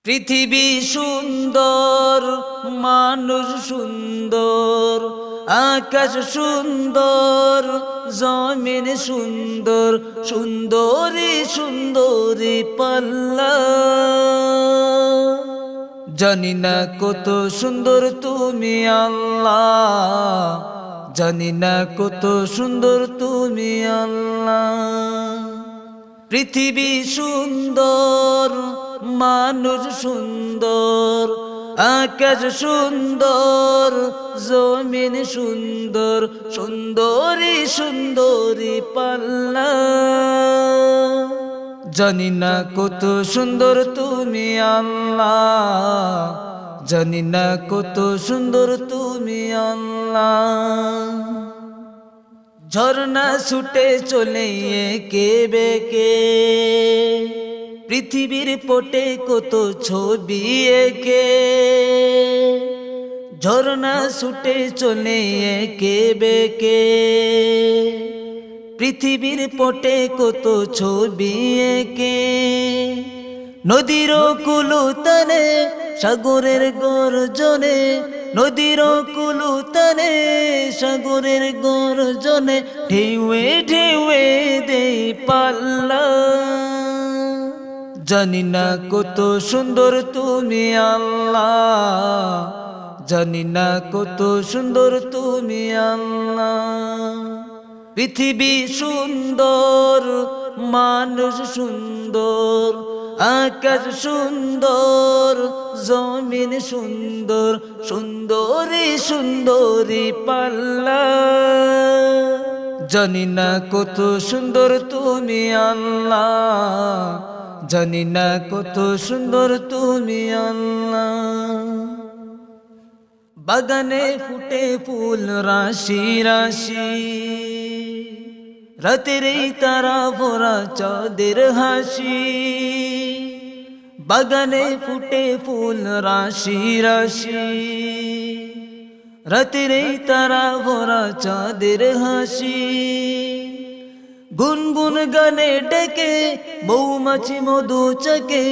পৃথিবী সুন্দর, মানুষ সুন্দর, আকাশ সুন্দর, জমিন সুন্দর, সুন্দরী সুন্দরী পাল্লা। জানি না কত সুন্দর তুমি আল্লাহ, জানি না কত সুন্দর তুমি আল্লাহ। পৃথিবী সুন্দর, মানুষ সুন্দর, আকাশ সুন্দর, জমিন সুন্দর, সুন্দরী সুন্দরী পাল্লা। জানি না কত সুন্দর তুমি আল্লাহ, জানি না কত সুন্দর তুমি আল্লাহ। ঝর্ণা ছুটে চলে একে বেকে, পৃথিবীর পটে কত ছবি একে। ঝর্ণা ছুটে চলে একে বেকে, পৃথিবীর পটে কত ছবি একে। নদীর কুলুতানে সাগরের গর্জনে, নদীর কুলুতানে সাগরের গর্জনে, ঢেউয়ে ঢেউয়ে দেই পাল্লা। জানি না কত সুন্দর তুমি আল্লাহ, জানি না কত সুন্দর তুমি আল্লাহ। পৃথিবী সুন্দর, মানুষ সুন্দর, আকাশ সুন্দর, জমিন সুন্দর, সুন্দরী সুন্দরী পাল্লা। জানি না কত সুন্দর তুমি আল্লাহ, জানি না কত সুন্দর তুমি আল্লাহ। বাগানে ফুটে ফুল রাশি রাশি, রাতের এই তারা ভরা চাঁদের হাসি। বাগানে ফুটে ফুল রাশি রাশি, রাতের এই তারা ভরা চাঁদের হাসি। গুনগুন গানে ডেকে মৌমাছি মধু চাকে,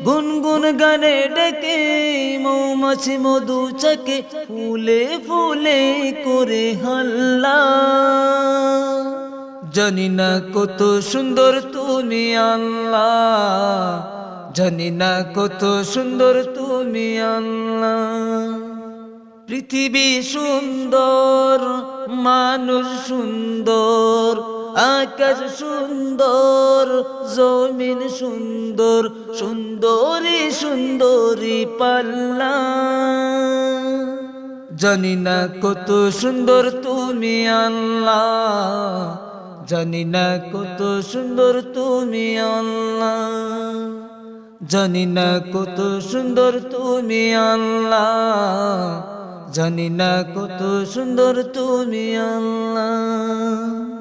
গুনগুন গানে ডেকে মৌমাছি মধু চাকে, ফুলে ফুলে করে হাল্লা। জানি না কত সুন্দর তুমি আল্লাহ, জানি না কত সুন্দর তুমি আল্লাহ। পৃথিবী সুন্দর, মানুষ সুন্দর, আকাশ সুন্দর, জমিন সুন্দর, সুন্দরী সুন্দরী পাল্লা। জানি না কত সুন্দর তুমি আল্লাহ, জানি না কত সুন্দর তুমি আল্লাহ। জানি না কত সুন্দর তুমি আল্লাহ, জানি না কত সুন্দর তুমি আল্লাহ।